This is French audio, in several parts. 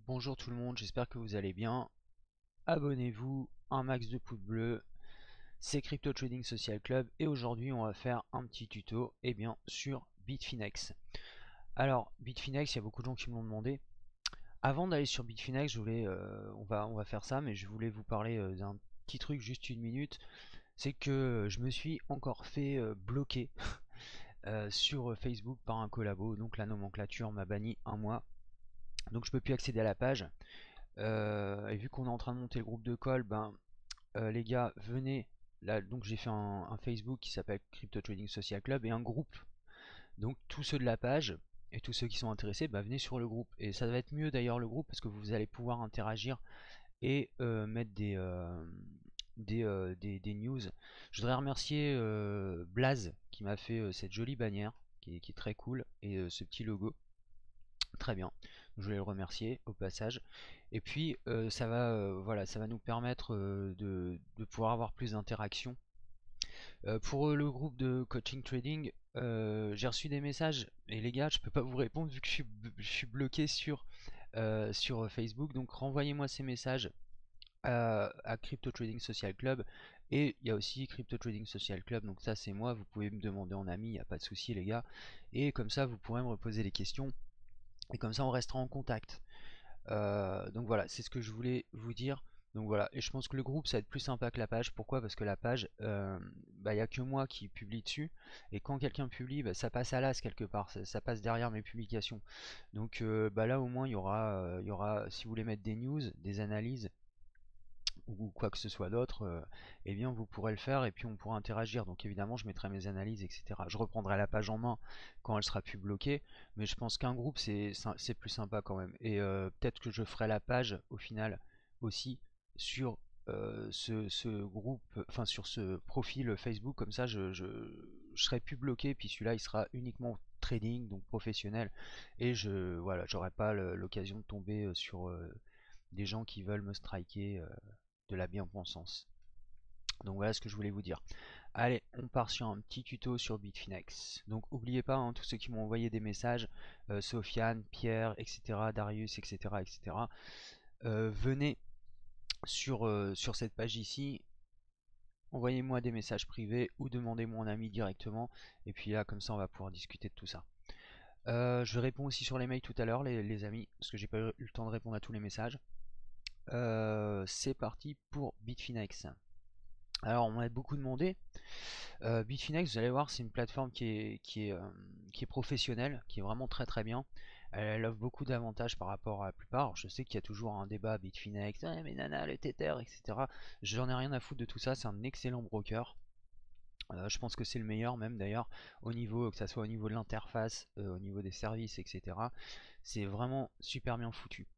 Bonjour tout le monde, j'espère que vous allez bien. Abonnez-vous, un max de pouces bleus, c'est Crypto Trading Social Club et aujourd'hui on va faire un petit tuto sur Bitfinex. Alors Bitfinex, il y a beaucoup de gens qui me l'ont demandé. Avant d'aller sur Bitfinex, on va faire ça, mais je voulais vous parler d'un petit truc juste une minute. C'est que je me suis encore fait bloquer sur Facebook par un collabo, donc la nomenclature m'a banni un mois. Donc je peux plus accéder à la page. Et vu qu'on est en train de monter le groupe de call, les gars, venez. Là, donc j'ai fait un Facebook qui s'appelle Crypto Trading Social Club et un groupe. Donc tous ceux de la page et tous ceux qui sont intéressés, venez sur le groupe. Et ça va être mieux d'ailleurs le groupe parce que vous allez pouvoir interagir et mettre des news. Je voudrais remercier Blaze qui m'a fait cette jolie bannière qui est très cool et ce petit logo. Très bien, je voulais le remercier au passage. Et puis voilà, ça va nous permettre de pouvoir avoir plus d'interactions. Pour le groupe de coaching trading, j'ai reçu des messages et les gars, je peux pas vous répondre vu que je suis bloqué sur Facebook. Donc renvoyez-moi ces messages à Crypto Trading Social Club. Et il y a aussi Crypto Trading Social Club, donc ça c'est moi, vous pouvez me demander en ami, il n'y a pas de souci les gars. Et comme ça vous pourrez me reposer les questions et comme ça on restera en contact. Donc voilà, c'est ce que je voulais vous dire. Donc voilà, et je pense que le groupe ça va être plus sympa que la page. Pourquoi? Parce que la page, il n'y a que moi qui publie dessus. Et quand quelqu'un publie, ça passe à l'as quelque part, ça passe derrière mes publications. Donc là au moins il y aura, si vous voulez mettre des news, des analyses ou quoi que ce soit d'autre, eh bien vous pourrez le faire et puis on pourra interagir. Donc évidemment je mettrai mes analyses, etc. Je reprendrai la page en main quand elle sera plus bloquée, mais je pense qu'un groupe c'est plus sympa quand même. Et peut-être que je ferai la page au final aussi sur ce groupe, enfin sur ce profil Facebook, comme ça je serai plus bloqué, puis celui-là il sera uniquement trading, donc professionnel, et voilà, j'aurai pas l'occasion de tomber sur des gens qui veulent me striker de la bien-pensance. Donc voilà ce que je voulais vous dire. Allez, on part sur un petit tuto sur Bitfinex. Donc n'oubliez pas, tous ceux qui m'ont envoyé des messages, Sofiane, Pierre, etc., Darius, etc., etc., venez sur cette page ici, envoyez-moi des messages privés ou demandez mon ami directement. Et puis là, comme ça, on va pouvoir discuter de tout ça. Je réponds aussi sur les mails tout à l'heure, les amis, parce que j'ai pas eu le temps de répondre à tous les messages. C'est parti pour Bitfinex. Alors on m'a beaucoup demandé. Bitfinex, vous allez voir, c'est une plateforme qui est professionnelle, qui est vraiment très très bien. Elle offre beaucoup d'avantages par rapport à la plupart. Alors, je sais qu'il y a toujours un débat Bitfinex, ah, mais nana, le Tether, etc. J'en ai rien à foutre de tout ça, c'est un excellent broker. Je pense que c'est le meilleur même d'ailleurs au niveau, que ça soit au niveau de l'interface, au niveau des services, etc. C'est vraiment super bien foutu.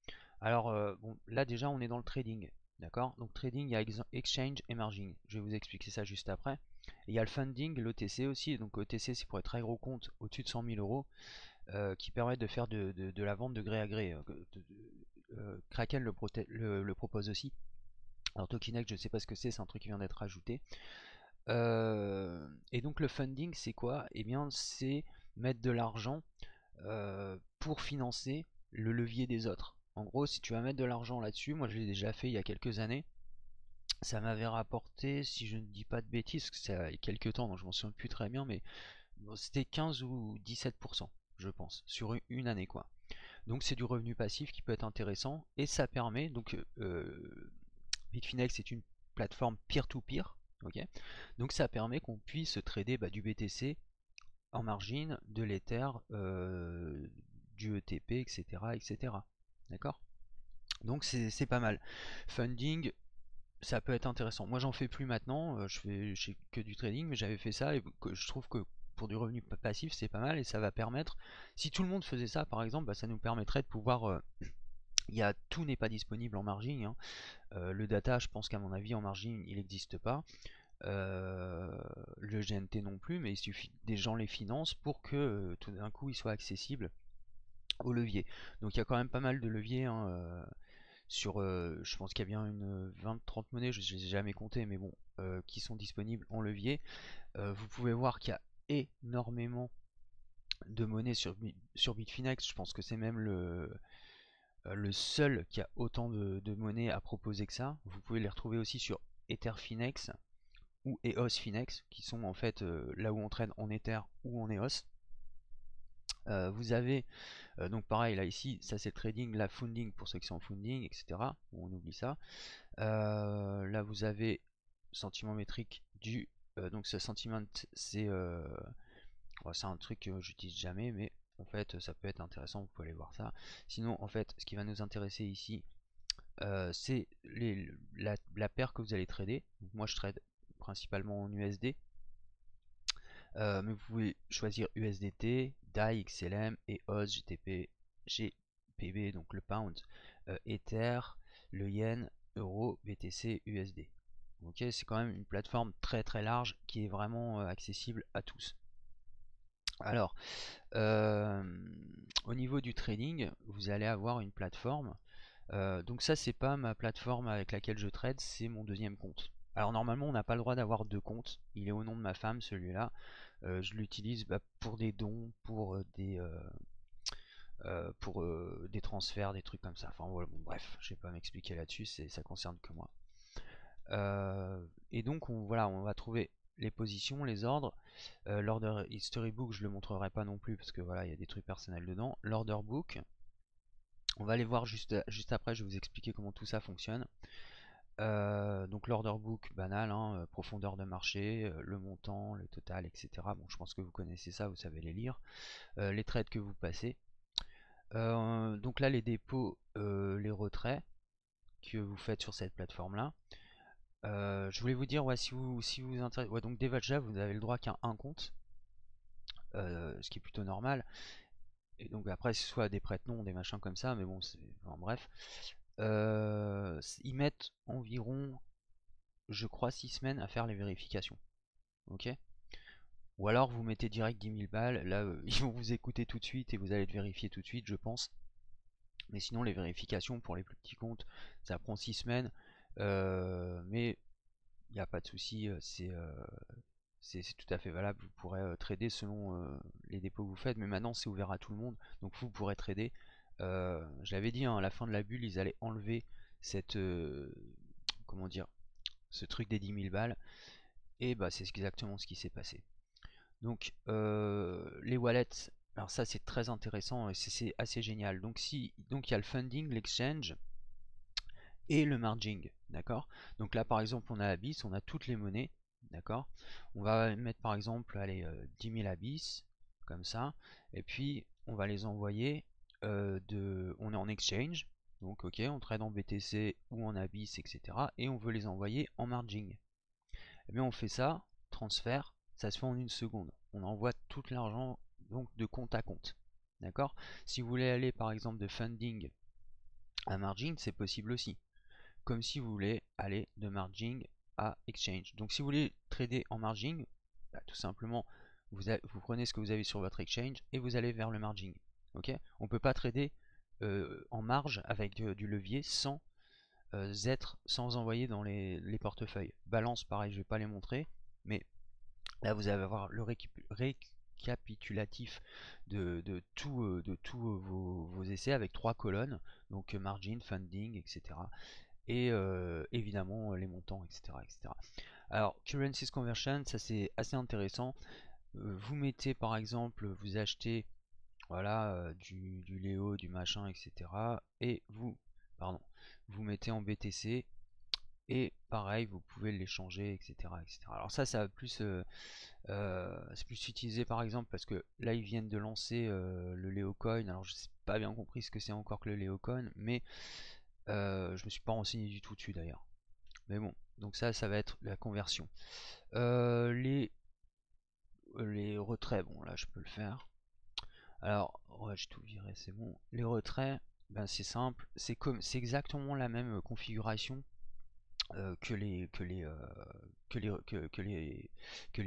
Alors bon, là déjà on est dans le trading, d'accord? Donc trading, il y a exchange et margin. Je vais vous expliquer ça juste après. Et il y a le funding, l'OTC aussi. Donc OTC c'est pour les très gros comptes au-dessus de 100 000 euros qui permettent de faire de la vente de gré à gré. Kraken le propose aussi. Alors Tokenex, je ne sais pas ce que c'est un truc qui vient d'être ajouté. Et donc le funding c'est quoi? Eh bien c'est mettre de l'argent pour financer le levier des autres. En gros, si tu vas mettre de l'argent là-dessus, moi je l'ai déjà fait il y a quelques années, ça m'avait rapporté, si je ne dis pas de bêtises, parce que c'est il y a quelques temps, donc je m'en souviens plus très bien, mais bon, c'était 15 ou 17%, je pense, sur une année quoi. Donc c'est du revenu passif qui peut être intéressant, et ça permet, donc Bitfinex est une plateforme peer-to-peer, ok, donc ça permet qu'on puisse trader du BTC en margine, de l'Ether, du ETP, etc. etc. D'accord? Donc c'est pas mal. Funding, ça peut être intéressant. Moi j'en fais plus maintenant, je fais que du trading, mais j'avais fait ça et je trouve que pour du revenu passif c'est pas mal et ça va permettre, si tout le monde faisait ça par exemple, ça nous permettrait de pouvoir... tout n'est pas disponible en margin, hein. Le data, je pense qu'à mon avis en margin il n'existe pas. Le GNT non plus, mais il suffit que des gens les financent pour que tout d'un coup ils soient accessibles au levier. Donc il y a quand même pas mal de leviers, hein, je pense qu'il y a bien une 20-30 monnaies, je ne les ai jamais compté, mais bon, qui sont disponibles en levier. Vous pouvez voir qu'il y a énormément de monnaies sur Bitfinex, je pense que c'est même le seul qui a autant de monnaies à proposer que ça. Vous pouvez les retrouver aussi sur Etherfinex ou EOSFinex, qui sont en fait là où on trade en Ether ou en EOS. Vous avez donc pareil là ici, ça c'est le trading, la funding pour ceux qui sont en funding, etc. Bon, on oublie ça. Là vous avez sentiment métrique du donc ce sentiment c'est c'est un truc que j'utilise jamais, mais en fait ça peut être intéressant, vous pouvez aller voir ça. Sinon en fait ce qui va nous intéresser ici c'est la paire que vous allez trader. Donc, moi je trade principalement en USD, mais vous pouvez choisir USDT, DAI, XLM, EOS, GTP, GPB, donc le pound, Ether, le yen, euro, BTC, USD. Ok, c'est quand même une plateforme très très large qui est vraiment accessible à tous. Alors, au niveau du trading, vous allez avoir une plateforme. Donc ça, c'est pas ma plateforme avec laquelle je trade, c'est mon deuxième compte. Alors normalement, on n'a pas le droit d'avoir deux comptes. Il est au nom de ma femme, celui-là. Je l'utilise pour des dons, pour des transferts, des trucs comme ça. Enfin voilà, bon, bref, je vais pas m'expliquer là-dessus, ça concerne que moi. Et donc voilà, on va trouver les positions, les ordres. L'order history book, je le montrerai pas non plus parce que voilà, il y a des trucs personnels dedans. L'order book, on va aller voir juste après, je vais vous expliquer comment tout ça fonctionne. Donc l'order book banal, hein, profondeur de marché, le montant, le total, etc. Bon, je pense que vous connaissez ça, vous savez les lire. Les trades que vous passez. Donc là, les dépôts, les retraits que vous faites sur cette plateforme-là. Je voulais vous dire, ouais, si vous intéressez, ouais, donc déjà vous avez le droit qu'à un compte, ce qui est plutôt normal. Et donc après, soit des prête-noms, des machins comme ça, mais bon, enfin, bref. Ils mettent environ, je crois, 6 semaines à faire les vérifications. Ok. Ou alors vous mettez direct 10 000 balles, là ils vont vous écouter tout de suite et vous allez le vérifier tout de suite, je pense. Mais sinon, les vérifications pour les plus petits comptes, ça prend 6 semaines. Mais il n'y a pas de souci, c'est tout à fait valable. Vous pourrez trader selon les dépôts que vous faites, mais maintenant c'est ouvert à tout le monde, donc vous pourrez trader. Je l'avais dit, hein, à la fin de la bulle, ils allaient enlever cette, comment dire, ce truc des 10 000 balles, et bah c'est exactement ce qui s'est passé. Donc les wallets, alors ça c'est très intéressant et c'est assez génial. Donc donc il y a le funding, l'exchange et le margin, d'accord. Donc là par exemple on a Abyss, on a toutes les monnaies, d'accord. On va mettre par exemple allez 10 000 Abyss comme ça, et puis on va les envoyer on est en exchange, donc ok, on trade en BTC ou en Abyss, etc. Et on veut les envoyer en margin. Et bien on fait ça, transfert, ça se fait en une seconde. On envoie tout l'argent donc de compte à compte. D'accord. Si vous voulez aller par exemple de funding à margin, c'est possible aussi. Comme si vous voulez aller de margin à exchange. Donc si vous voulez trader en margin, bah, tout simplement vous prenez ce que vous avez sur votre exchange et vous allez vers le margin. Ok. On ne peut pas trader en marge avec du levier sans envoyer dans les portefeuilles. Balance, pareil, je vais pas les montrer, mais là vous allez avoir le récapitulatif de tous vos essais avec 3 colonnes, donc margin, funding, etc. Et évidemment les montants, etc., etc. Alors, currencies conversion, ça c'est assez intéressant. Vous mettez par exemple, vous achetez voilà du Léo, du machin, etc. Et pardon, vous mettez en BTC et pareil, vous pouvez l'échanger, etc., etc. Alors ça va plus, c'est plus utilisé par exemple parce que là ils viennent de lancer le Leocoin. Alors je sais pas bien compris ce que c'est encore que le Leocoin, mais je me suis pas renseigné du tout dessus d'ailleurs. Mais bon, donc ça va être la conversion. Les retraits, bon là je peux le faire. Alors, ouais, j'ai tout viré, c'est bon. Les retraits, ben, c'est simple, c'est exactement la même configuration que les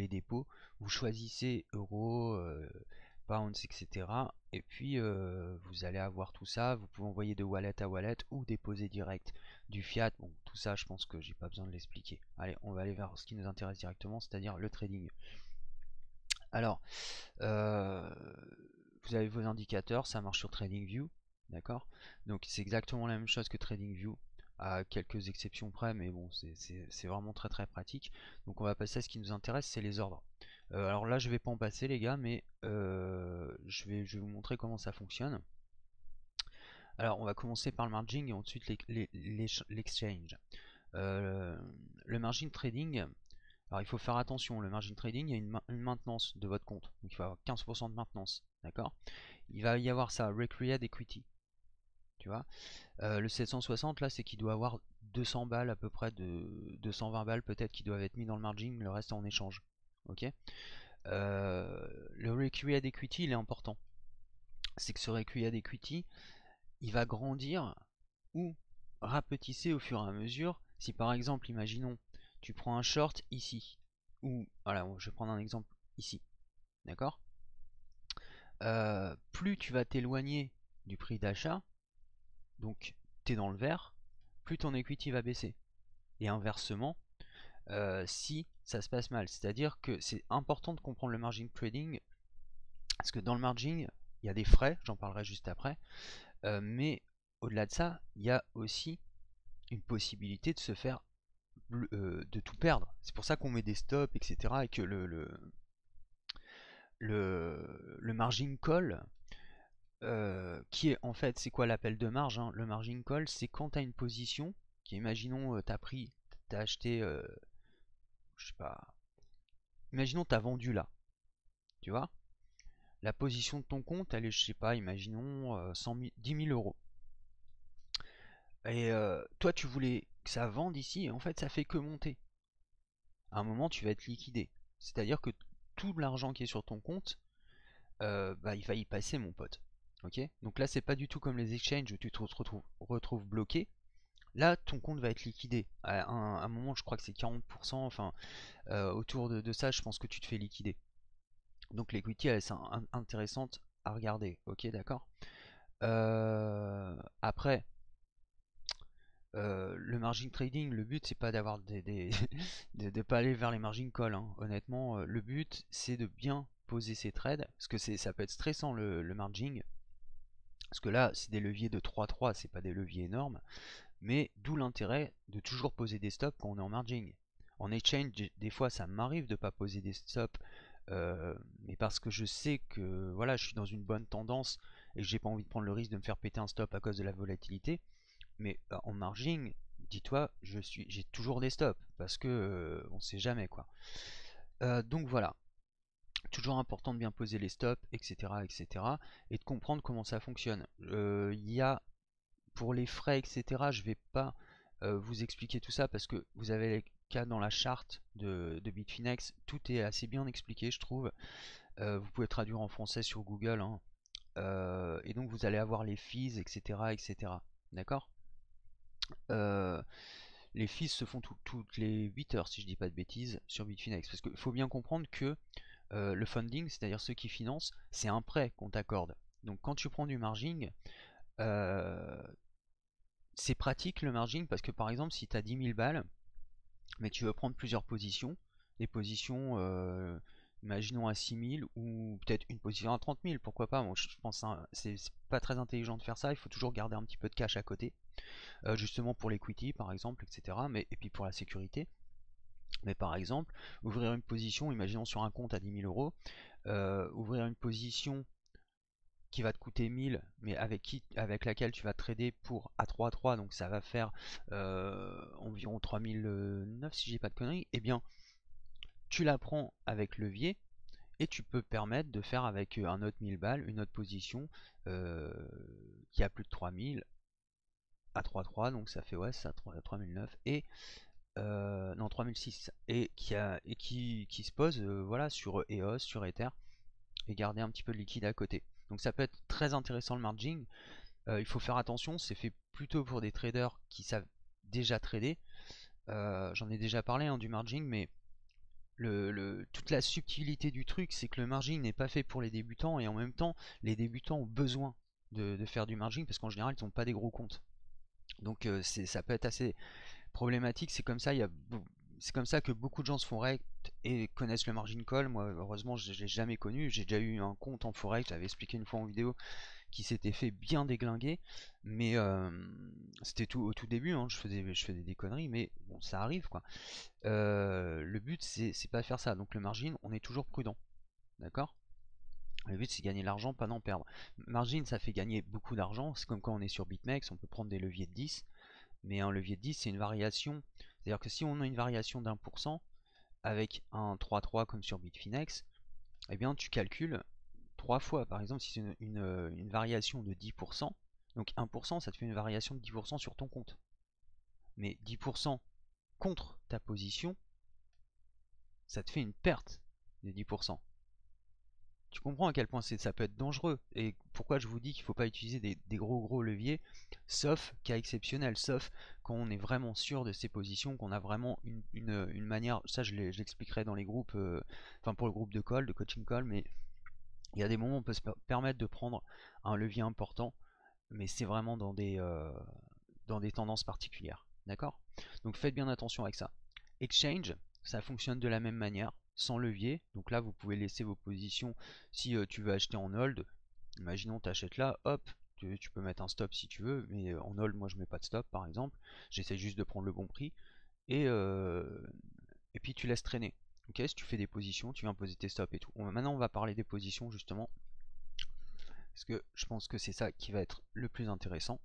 dépôts. Vous choisissez euros, pounds, etc. Et puis vous allez avoir tout ça. Vous pouvez envoyer de wallet à wallet ou déposer direct du fiat. Bon, tout ça, je pense que j'ai pas besoin de l'expliquer. Allez, on va aller vers ce qui nous intéresse directement, c'est-à-dire le trading. Alors, vous avez vos indicateurs, ça marche sur TradingView. D'accord? Donc c'est exactement la même chose que TradingView, à quelques exceptions près, mais bon, c'est vraiment très très pratique. Donc on va passer à ce qui nous intéresse, c'est les ordres. Alors là, je vais pas en passer les gars, mais je vais vous montrer comment ça fonctionne. Alors on va commencer par le margin et ensuite l'exchange. Euh, le margin trading, alors il faut faire attention, le margin trading, il y a une maintenance de votre compte. Donc il va y avoir 15% de maintenance, d'accord? Il va y avoir ça, Recreate Equity, tu vois. Le 760 là, c'est qu'il doit avoir 200 balles à peu près, de 220 balles peut-être qui doivent être mis dans le margin, le reste en échange. Ok. Le Recreate Equity, il est important. C'est que ce Recreate Equity, il va grandir ou rapetisser au fur et à mesure. Si par exemple, imaginons, tu prends un short ici, ou voilà, je vais prendre un exemple ici, d'accord. Plus tu vas t'éloigner du prix d'achat, donc tu es dans le vert, plus ton equity va baisser. Et inversement, si ça se passe mal, c'est-à-dire que c'est important de comprendre le margin trading, parce que dans le margin, il y a des frais, j'en parlerai juste après, mais au-delà de ça, il y a aussi une possibilité de se faire de tout perdre. C'est pour ça qu'on met des stops, etc. et que le margin call, qui est en fait, c'est quoi l'appel de marge, hein. Le margin call, c'est quand tu as une position, qui imaginons, tu as acheté, je sais pas, imaginons tu as vendu là, tu vois, la position de ton compte, elle est, je sais pas, imaginons 10 000 euros. Et toi, tu voulais que ça vende ici, et en fait, ça fait que monter. À un moment, tu vas être liquidé. C'est-à-dire que tout l'argent qui est sur ton compte, bah, il va y passer, mon pote. Ok. Donc là, c'est pas du tout comme les exchanges où tu te retrouves bloqué. Là, ton compte va être liquidé. À un moment, je crois que c'est 40%. Enfin, autour de ça, je pense que tu te fais liquider. Donc l'equity, elle, c'est intéressante à regarder. Ok, d'accord. Après, le margin trading, le but c'est pas d'avoir de pas aller vers les margin call, hein. Honnêtement, le but c'est de bien poser ses trades, parce que ça peut être stressant le margin, parce que là c'est des leviers de 3-3, c'est pas des leviers énormes, mais d'où l'intérêt de toujours poser des stops quand on est en margin. En exchange, des fois ça m'arrive de pas poser des stops, mais parce que je sais que voilà, je suis dans une bonne tendance et que j'ai pas envie de prendre le risque de me faire péter un stop à cause de la volatilité. Mais en margin, dis-toi, j'ai toujours des stops parce que on sait jamais quoi. Donc voilà, toujours important de bien poser les stops, etc., etc., et de comprendre comment ça fonctionne. Il y a pour les frais, etc. Je vais pas vous expliquer tout ça parce que vous avez les cas dans la charte de Bitfinex, tout est assez bien expliqué, je trouve. Vous pouvez traduire en français sur Google, hein. Et donc vous allez avoir les fees, etc., etc. D'accord. euh, Les fees se font toutes les 8 heures, si je dis pas de bêtises, sur Bitfinex. Parce qu'il faut bien comprendre que le funding, c'est-à-dire ceux qui financent, c'est un prêt qu'on t'accorde. Donc quand tu prends du margin, euh, c'est pratique le margin parce que par exemple, si tu as 10 000 balles, mais tu veux prendre plusieurs positions, des positions, imaginons à 6 000 ou peut-être une position à 30 000, pourquoi pas. Bon, je pense que c'est pas très intelligent de faire ça, il faut toujours garder un petit peu de cash à côté. Justement pour l'equity par exemple, etc. Et puis pour la sécurité. Mais par exemple, ouvrir une position, imaginons sur un compte à 10 000 euros, ouvrir une position qui va te coûter 1000, mais avec laquelle tu vas trader pour à 3 donc ça va faire environ 3009 si j'ai pas de conneries, et eh bien tu la prends avec levier et tu peux permettre de faire avec un autre 1000 balles une autre position euh, qui a plus de 3000 à 3 donc ça fait ouais ça 3009 et non 3006 et qui se pose voilà sur EOS, sur Ether et garder un petit peu de liquide à côté. Donc ça peut être très intéressant le margin. Il faut faire attention, c'est fait plutôt pour des traders qui savent déjà trader. J'en ai déjà parlé hein, du margin, mais toute la subtilité du truc, c'est que le margin n'est pas fait pour les débutants et en même temps, les débutants ont besoin de faire du margin parce qu'en général, ils n'ont pas des gros comptes. Donc ça peut être assez problématique. C'est comme ça que beaucoup de gens se font rect et connaissent le margin call. Moi, heureusement, je l'ai jamais connu. J'ai déjà eu un compte en forex, j'avais expliqué une fois en vidéo, qui s'était fait bien déglinguer, mais c'était tout au tout début, hein, je faisais des conneries, mais bon, ça arrive quoi. Le but c'est pas faire ça, donc le margin, on est toujours prudent, d'accord? Le but c'est gagner l'argent, pas d'en perdre. Margin, ça fait gagner beaucoup d'argent, c'est comme quand on est sur BitMEX, on peut prendre des leviers de 10, mais un levier de 10 c'est une variation, c'est-à-dire que si on a une variation d'1% avec un 3,3 comme sur Bitfinex, eh bien tu calcules 3 fois. Par exemple, si c'est une variation de 10%, donc 1%, ça te fait une variation de 10% sur ton compte. Mais 10% contre ta position, ça te fait une perte de 10%. Tu comprends à quel point ça peut être dangereux et pourquoi je vous dis qu'il ne faut pas utiliser des gros leviers, sauf cas exceptionnel, sauf quand on est vraiment sûr de ses positions, qu'on a vraiment une manière, ça je l'expliquerai dans les groupes, enfin pour le groupe de call, de coaching call, mais il y a des moments où on peut se permettre de prendre un levier important, mais c'est vraiment dans des tendances particulières. D'accord? Donc faites bien attention avec ça. Exchange, ça fonctionne de la même manière, sans levier. Donc là, vous pouvez laisser vos positions si tu veux acheter en hold. Imaginons tu achètes là, hop, tu peux mettre un stop si tu veux, mais en hold, moi je mets pas de stop par exemple. J'essaie juste de prendre le bon prix. Et, et puis tu laisses traîner. Ok, si tu fais des positions, tu viens poser tes stops et tout. Maintenant, on va parler des positions justement, parce que je pense que c'est ça qui va être le plus intéressant.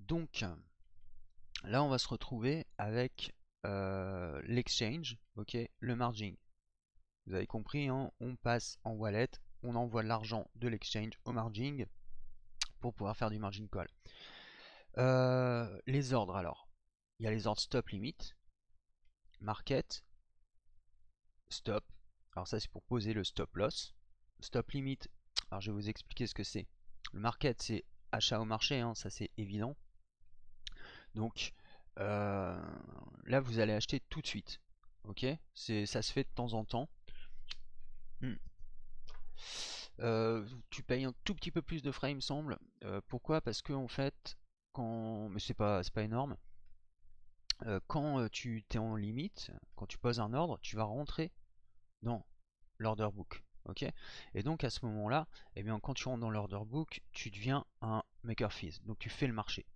Donc là on va se retrouver avec l'exchange, ok, le margin. Vous avez compris, hein, on passe en wallet, on envoie l'argent de l'exchange au margin pour pouvoir faire du margin call. Les ordres alors, il y a les ordres stop limit, market, stop. Alors ça c'est pour poser le stop loss. Stop limit, alors je vais vous expliquer ce que c'est. Le market c'est achat au marché, hein, ça c'est évident. Donc là vous allez acheter tout de suite. Ok, ça se fait de temps en temps. Tu payes un tout petit peu plus de frais il me semble. Pourquoi? Parce que en fait, mais c'est pas énorme. Quand tu t'es en limite, quand tu poses un ordre, tu vas rentrer dans l'order book. Ok, et donc à ce moment-là, eh bien, quand tu rentres dans l'order book, tu deviens un maker fees. Donc tu fais le marché.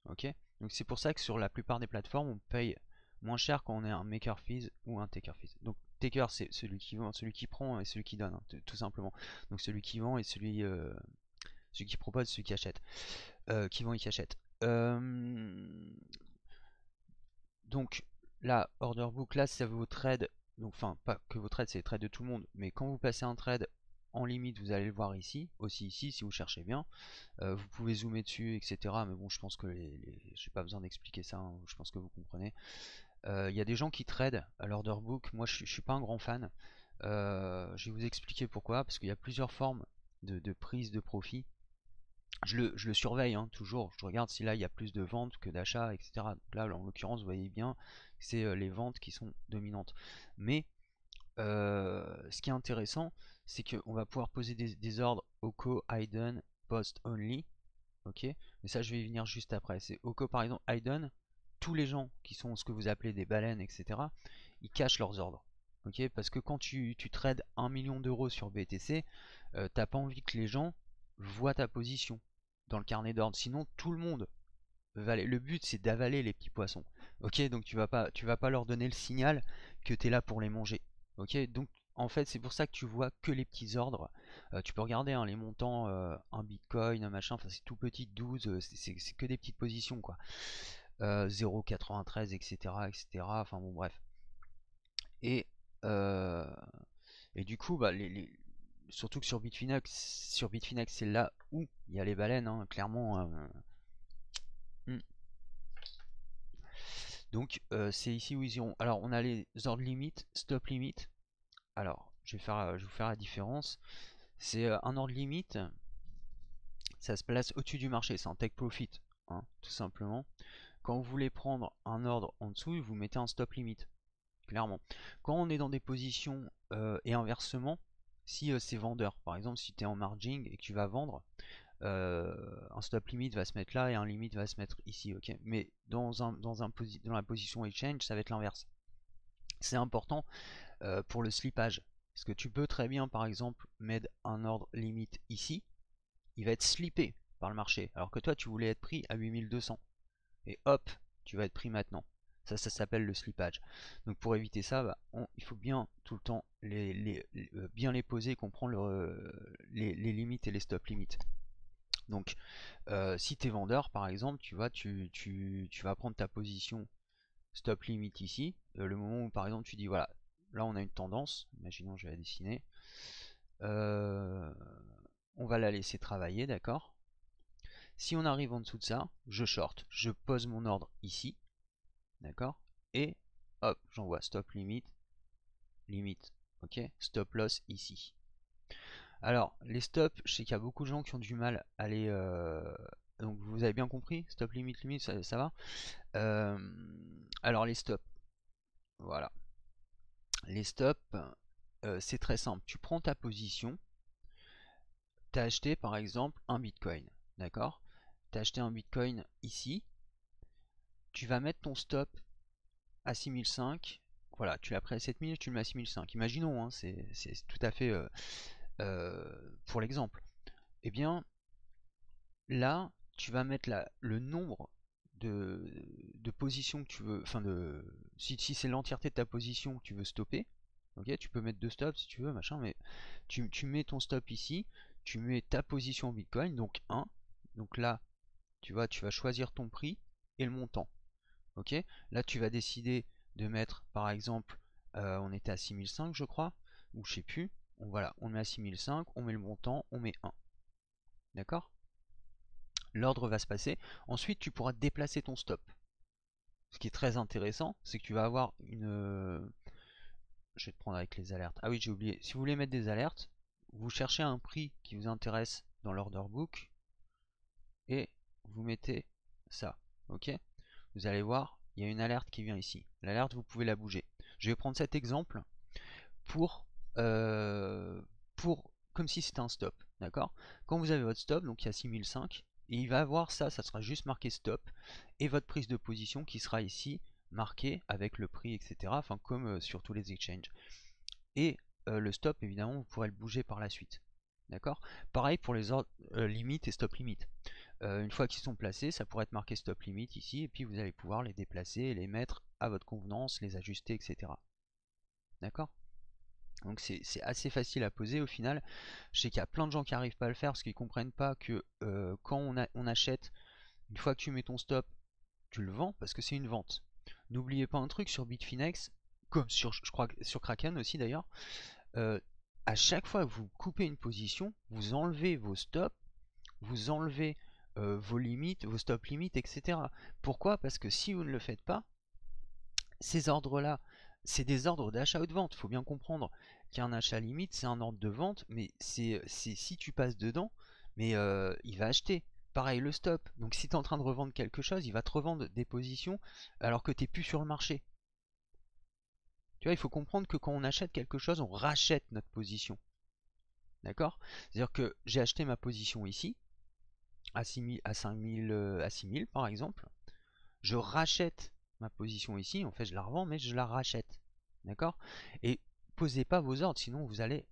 Ok, donc c'est pour ça que sur la plupart des plateformes, on paye moins cher quand on est un maker fees ou un taker fees. Donc taker c'est celui qui vend, celui qui prend et celui qui donne, hein, tout simplement. Donc celui qui vend et celui qui propose, celui qui achète, qui vend et qui achète. Donc là, order book, là c'est vos trades, donc enfin pas que vos trades, c'est les trades de tout le monde, mais quand vous passez un trade en limite, vous allez le voir ici, aussi ici si vous cherchez bien. Vous pouvez zoomer dessus, etc. Mais bon, je pense que j'ai pas besoin d'expliquer ça, hein, je pense que vous comprenez. Il y a des gens qui tradent à l'order book, moi je suis pas un grand fan. Je vais vous expliquer pourquoi, parce qu'il y a plusieurs formes de prise de profit. Je le surveille, hein, toujours, je regarde si là il y a plus de ventes que d'achats, etc. Donc là en l'occurrence vous voyez bien, c'est les ventes qui sont dominantes. Mais ce qui est intéressant, c'est qu'on va pouvoir poser des ordres OCO, hidden, post only. Ok, mais ça je vais y venir juste après. C'est OCO par exemple, hidden, tous les gens qui sont ce que vous appelez des baleines, etc., ils cachent leurs ordres. Ok, parce que quand tu trades 1 million d'euros sur BTC, t'as pas envie que les gens voient ta position dans le carnet d'ordre. Sinon, tout le monde va aller. Le but, c'est d'avaler les petits poissons. Ok, donc tu vas pas leur donner le signal que tu es là pour les manger. Ok, donc en fait, c'est pour ça que tu vois que les petits ordres. Tu peux regarder hein, les montants, un bitcoin, un machin, enfin c'est tout petit, 12, c'est que des petites positions quoi. 0,93, etc., etc. Enfin bon, bref. Et, euh, et du coup, bah, surtout que sur Bitfinex, c'est là où il y a les baleines, hein, clairement. Hmm. Donc c'est ici où ils iront. Alors on a les ordres limit, stop limit. Alors je vais vous faire la différence. C'est un ordre limit, ça se place au-dessus du marché, c'est un take profit, hein, tout simplement. Quand vous voulez prendre un ordre en dessous, vous mettez un stop limit, clairement. Quand on est dans des positions et inversement, si c'est vendeur, par exemple si tu es en margin et que tu vas vendre, un stop limit va se mettre là et un limit va se mettre ici, ok. Mais dans la position exchange, ça va être l'inverse. C'est important pour le slippage. Parce que tu peux très bien, par exemple, mettre un ordre limite ici, il va être slippé par le marché, alors que toi, tu voulais être pris à 8200. Et hop, tu vas être pris maintenant. Ça s'appelle le slippage. Donc pour éviter ça, bah, il faut bien tout le temps bien les poser et comprendre les limites et les stop limites. Donc si tu es vendeur, par exemple, tu vas prendre ta position stop limit ici. Le moment où par exemple tu dis voilà, là on a une tendance, imaginons je vais la dessiner. On va la laisser travailler, d'accord. Si on arrive en dessous de ça, je short, je pose mon ordre ici, d'accord, et hop, j'envoie stop limit, ok, stop loss ici. Alors, les stops, je sais qu'il y a beaucoup de gens qui ont du mal à les... donc vous avez bien compris, stop limit, ça va. Alors les stops, voilà. Les stops, c'est très simple. Tu prends ta position, tu as acheté par exemple un bitcoin, d'accord. Tu as acheté un bitcoin ici, tu vas mettre ton stop à 6005. Voilà, tu l'as pris à 7000, tu le mets à 6005. Imaginons, hein, c'est tout à fait pour l'exemple. Eh bien, là, tu vas mettre le nombre de positions que tu veux, enfin si c'est l'entièreté de ta position que tu veux stopper, ok, tu peux mettre deux stops si tu veux, machin, mais tu mets ton stop ici, tu mets ta position en Bitcoin, donc 1, donc là, tu vas choisir ton prix et le montant, ok, là tu vas décider de mettre, par exemple, on était à 6005 je crois, ou je sais plus, voilà, on met à 6005, on met le montant, on met 1, d'accord. L'ordre va se passer. Ensuite, tu pourras déplacer ton stop. Ce qui est très intéressant, c'est que tu vas avoir une... Je vais te prendre avec les alertes. Ah oui, j'ai oublié. Si vous voulez mettre des alertes, vous cherchez un prix qui vous intéresse dans l'order book et vous mettez ça. Ok. Vous allez voir, il y a une alerte qui vient ici. L'alerte, vous pouvez la bouger. Je vais prendre cet exemple pour, euh, comme si c'était un stop. D'accord. Quand vous avez votre stop, donc il y a 6005, et il va avoir ça sera juste marqué stop, et votre prise de position qui sera ici marquée avec le prix, etc. Enfin, comme sur tous les exchanges. Et le stop, évidemment, vous pourrez le bouger par la suite. D'accord. Pareil pour les ordres limite et stop limit. Une fois qu'ils sont placés, ça pourrait être marqué stop limit ici, et puis vous allez pouvoir les déplacer et les mettre à votre convenance, les ajuster, etc. D'accord. Donc c'est assez facile à poser au final. Je sais qu'il y a plein de gens qui n'arrivent pas à le faire parce qu'ils ne comprennent pas que quand on achète, une fois que tu mets ton stop, tu le vends parce que c'est une vente. N'oubliez pas un truc sur Bitfinex, comme sur, je crois, sur Kraken aussi d'ailleurs, à chaque fois que vous coupez une position, vous enlevez vos stops, vous enlevez vos limites, vos stop limites, etc. Pourquoi? Parce que si vous ne le faites pas, ces ordres-là, c'est des ordres d'achat ou de vente. Il faut bien comprendre qu'un achat limite, c'est un ordre de vente, mais c'est si tu passes dedans, mais il va acheter. Pareil, le stop. Donc si tu es en train de revendre quelque chose, il va te revendre des positions alors que tu n'es plus sur le marché. Tu vois, il faut comprendre que quand on achète quelque chose, on rachète notre position. D'accord? C'est-à-dire que j'ai acheté ma position ici, à 6000, à 5000, à 6000 par exemple. Je rachète ma position ici, en fait je la revends, mais je la rachète. D'accord? Et posez pas vos ordres, sinon vous allez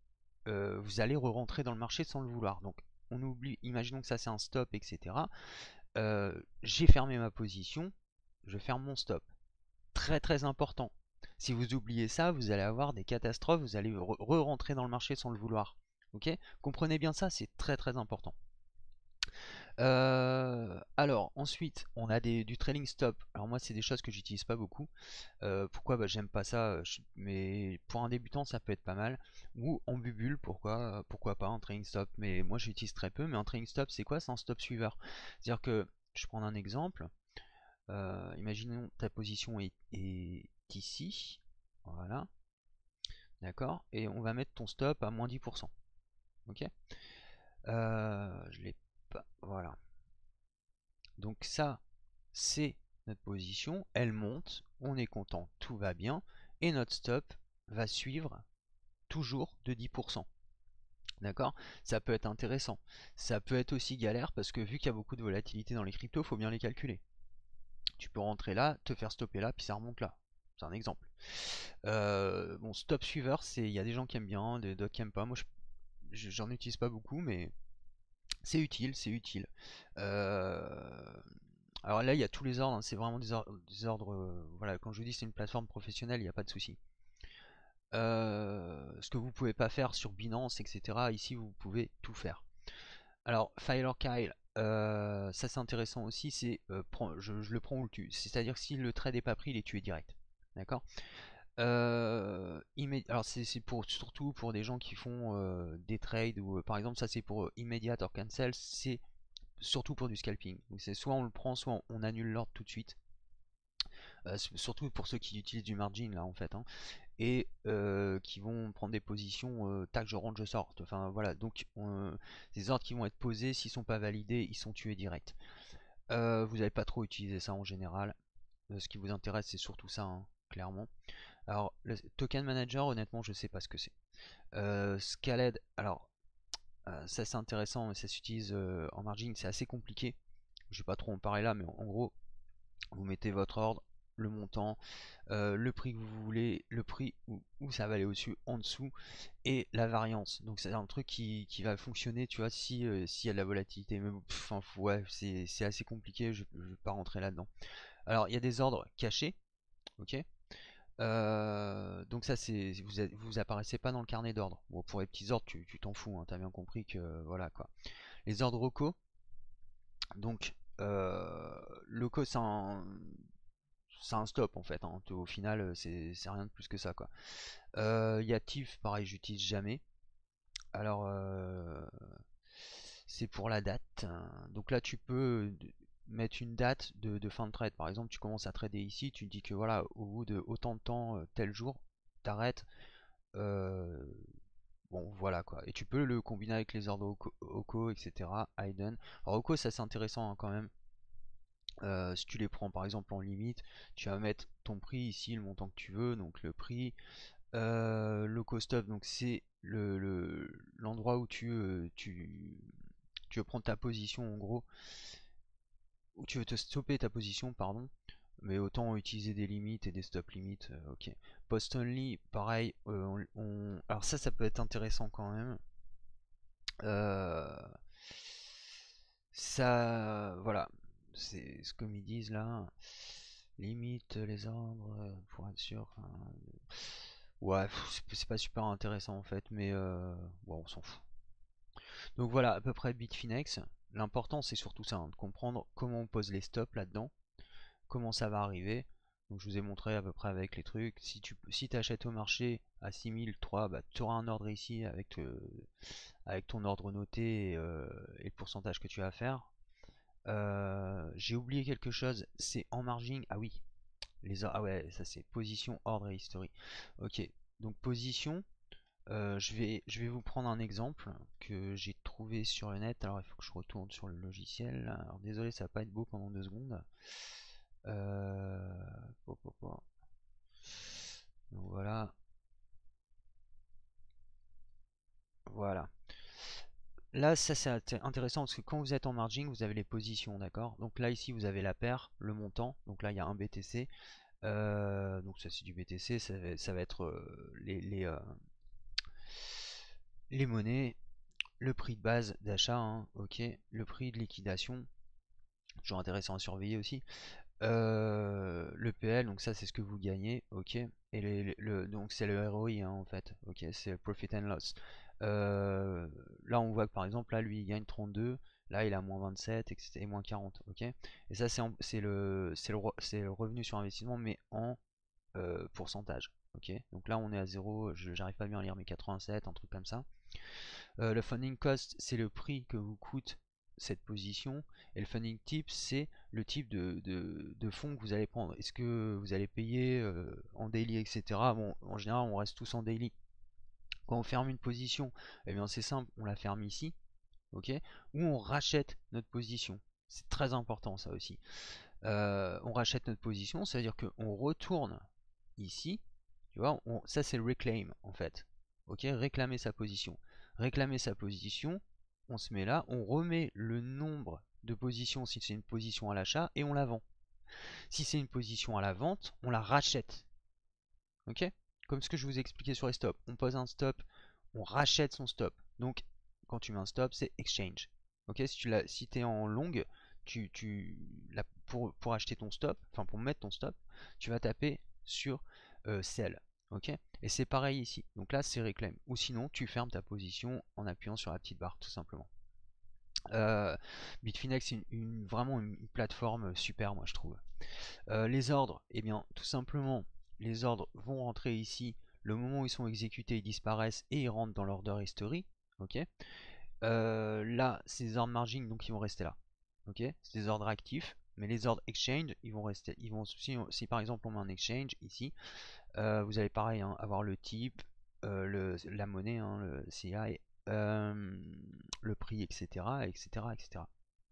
re-rentrer dans le marché sans le vouloir. Donc on oublie, imaginons que ça c'est un stop, etc. J'ai fermé ma position, je ferme mon stop. Très très important. Si vous oubliez ça, vous allez avoir des catastrophes, vous allez re-rentrer dans le marché sans le vouloir. Ok? Comprenez bien ça, c'est très très important. Alors ensuite on a du trailing stop. Alors moi c'est des choses que j'utilise pas beaucoup. Pourquoi? Bah, j'aime pas ça, mais pour un débutant ça peut être pas mal. Ou en bubule, pourquoi pas un trailing stop, mais moi j'utilise très peu. Mais un trailing stop c'est quoi? C'est un stop suiveur. C'est-à-dire que je prends un exemple. Imaginons ta position est ici, voilà, d'accord, et on va mettre ton stop à moins 10%. Ok. Je l'ai pas, voilà. Donc ça, c'est notre position, elle monte, on est content, tout va bien, et notre stop va suivre toujours de 10%. D'accord? Ça peut être intéressant. Ça peut être aussi galère parce que vu qu'il y a beaucoup de volatilité dans les cryptos, il faut bien les calculer. Tu peux rentrer là, te faire stopper là, puis ça remonte là. c'est un exemple. Bon, stop suiveur, il y a des gens qui aiment bien, d'autres qui aiment pas. Moi, j'en utilise pas beaucoup, mais c'est utile, c'est utile. Alors là, il y a tous les ordres, hein, c'est vraiment des ordres. Voilà, quand je vous dis c'est une plateforme professionnelle, il n'y a pas de souci. Ce que vous pouvez pas faire sur Binance, etc. Ici, vous pouvez tout faire. Alors, File or Kyle, ça c'est intéressant aussi, je le prends ou le tue. C'est-à-dire que si le trade n'est pas pris, il est tué direct. D'accord. Alors c'est surtout pour des gens qui font des trades ou par exemple ça c'est pour immediate or cancel, c'est surtout pour du scalping. Donc c'est soit on le prend, soit on annule l'ordre tout de suite. Surtout pour ceux qui utilisent du margin là en fait, hein, et qui vont prendre des positions tac je rentre je sors. Enfin voilà, donc ces ordres qui vont être posés, s'ils sont pas validés, ils sont tués direct. Vous n'avez pas trop utilisé ça en général. Ce qui vous intéresse c'est surtout ça, hein, clairement. Alors le token manager, honnêtement je sais pas ce que c'est. Scaled, alors ça c'est intéressant, mais ça s'utilise en margin, c'est assez compliqué. Je vais pas trop en parler là, mais en gros, vous mettez votre ordre, le montant, le prix que vous voulez, le prix où ça va aller au-dessus, en dessous, et la variance. Donc c'est un truc qui va fonctionner, tu vois, si s'il y a de la volatilité. Mais enfin, ouais, c'est assez compliqué, je vais pas rentrer là-dedans. Alors il y a des ordres cachés, ok. Donc ça c'est vous apparaissez pas dans le carnet d'ordre. Bon, pour les petits ordres tu t'en fous, hein, t'as bien compris que voilà quoi. Les ordres locaux, donc locaux c'est un stop en fait, hein. Au final c'est rien de plus que ça quoi. Y a TIF, pareil j'utilise jamais. Alors c'est pour la date. Donc là tu peux mettre une date de fin de trade. Par exemple tu commences à trader ici, tu dis que voilà au bout de autant de temps tel jour t'arrêtes. Bon voilà quoi. Et tu peux le combiner avec les ordres OCO, etc. Hidden. Alors OCO ça c'est intéressant, hein, quand même. Si tu les prends par exemple en limite, tu vas mettre ton prix ici, le montant que tu veux, donc le prix. Loco stop, donc c'est l'endroit où tu veux prendre ta position en gros, où tu veux te stopper ta position, pardon. Mais autant utiliser des limites et des stop limites, ok. Post only, pareil, alors ça peut être intéressant quand même. Euh, Ça, voilà, c'est ce que ils disent là. Limite les ordres pour être sûr. Enfin, ouais, c'est pas super intéressant en fait, mais bon, on s'en fout. Donc voilà, à peu près Bitfinex. L'important c'est surtout ça, hein, de comprendre comment on pose les stops là-dedans, comment ça va arriver. Donc je vous ai montré à peu près avec les trucs. Si tu achètes au marché à 6003, bah, tu auras un ordre ici avec ton ordre noté et le pourcentage que tu vas faire. J'ai oublié quelque chose, c'est en margin. Ah oui, ah ouais, ça c'est position, ordre et history. Ok, donc position, je vais vous prendre un exemple que j'ai trouvé sur le net. Alors il faut que je retourne sur le logiciel. Alors désolé, ça va pas être beau pendant 2 secondes. Po, po, po. Donc voilà, voilà. Là, ça c'est intéressant parce que quand vous êtes en margin, vous avez les positions, d'accord. Donc là ici, vous avez la paire, le montant. Donc là, il y a un BTC. Donc ça c'est du BTC, ça va être les monnaies, le prix de base d'achat, hein, ok, le prix de liquidation, toujours intéressant à surveiller aussi, le PL, donc ça c'est ce que vous gagnez, ok, et donc c'est le ROI, hein, en fait, ok, c'est le Profit and Loss. Là on voit que par exemple là lui il gagne 32, là il a moins 27 et moins 40, ok, et ça c'est le revenu sur investissement mais en pourcentage. Ok, donc là on est à 0, j'arrive pas bien à lire, mais 87, un truc comme ça. Le funding cost, c'est le prix que vous coûte cette position, et le funding type, c'est le type de fonds que vous allez prendre. Est-ce que vous allez payer en daily, etc. Bon, en général, on reste tous en daily. Quand on ferme une position, eh bien c'est simple, on la ferme ici, ok, ou on rachète notre position. C'est très important ça aussi. On rachète notre position, ça veut dire qu'on retourne ici, tu vois, ça c'est le reclaim en fait. Ok, réclamer sa position. Réclamer sa position, on se met là, on remet le nombre de positions si c'est une position à l'achat et on la vend. Si c'est une position à la vente, on la rachète. Ok? Comme ce que je vous ai expliqué sur les stops. On pose un stop, on rachète son stop. Donc, quand tu mets un stop, c'est exchange. Ok? Si tu es en longue, pour acheter ton stop, enfin pour mettre ton stop, tu vas taper sur sell. Ok? Et c'est pareil ici. Donc là, c'est reclaim. Ou sinon, tu fermes ta position en appuyant sur la petite barre, tout simplement. Bitfinex, c'est vraiment une plateforme super, moi je trouve. Les ordres, eh bien, tout simplement, les ordres vont rentrer ici. Le moment où ils sont exécutés, ils disparaissent et ils rentrent dans l'order history. Ok. Là, c'est des ordres margin, donc ils vont rester là. Ok. C'est des ordres actifs, mais les ordres exchange, ils vont rester. Si par exemple on met un exchange ici, vous allez pareil hein, avoir le type, la monnaie, hein, le CI, le prix, etc., etc., etc.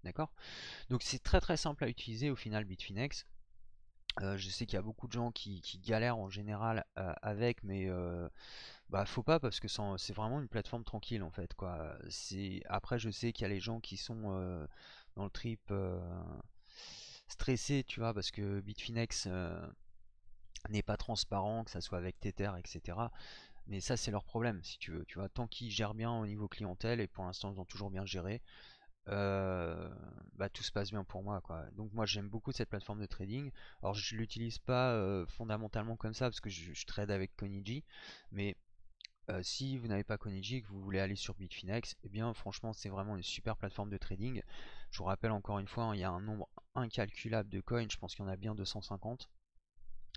D'accord. Donc c'est très très simple à utiliser au final Bitfinex. Je sais qu'il y a beaucoup de gens qui galèrent en général avec, mais bah faut pas parce que c'est vraiment une plateforme tranquille en fait quoi. Après je sais qu'il y a les gens qui sont dans le trip stressés, tu vois, parce que Bitfinex n'est pas transparent, que ça soit avec Tether, etc. Mais ça c'est leur problème si tu veux, tu vois. Tant qu'ils gèrent bien au niveau clientèle et pour l'instant ils ont toujours bien géré, bah, tout se passe bien pour moi quoi. Donc moi j'aime beaucoup cette plateforme de trading. Alors je l'utilise pas fondamentalement comme ça parce que je trade avec Koniji, mais si vous n'avez pas Koniji et que vous voulez aller sur Bitfinex, eh bien franchement c'est vraiment une super plateforme de trading. Je vous rappelle encore une fois, hein, il y a un nombre incalculable de coins, je pense qu'il y en a bien 250.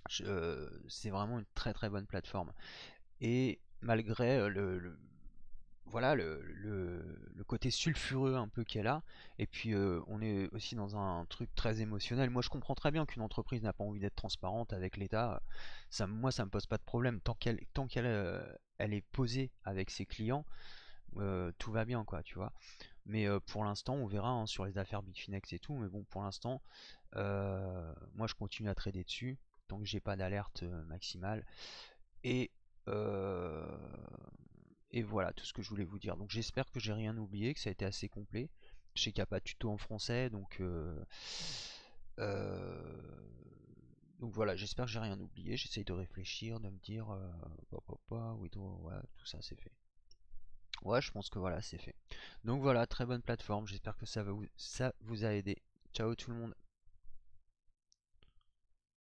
C'est vraiment une très très bonne plateforme. Et malgré voilà le côté sulfureux un peu qu'elle a, et puis on est aussi dans un truc très émotionnel. Moi je comprends très bien qu'une entreprise n'a pas envie d'être transparente avec l'État. Moi ça me pose pas de problème tant qu'elle elle est posée avec ses clients, tout va bien quoi, tu vois. Mais pour l'instant on verra hein, sur les affaires Bitfinex et tout, mais bon pour l'instant moi je continue à trader dessus tant que j'ai pas d'alerte maximale. Et euh, et voilà tout ce que je voulais vous dire. Donc j'espère que j'ai rien oublié, que ça a été assez complet. Je sais qu'il n'y a pas de tuto en français, euh, donc voilà, j'espère que j'ai rien oublié. J'essaye de réfléchir, de me dire, oui, voilà, tout ça c'est fait. Ouais, je pense que voilà, c'est fait. Donc voilà, très bonne plateforme. J'espère que ça vous a aidé. Ciao tout le monde.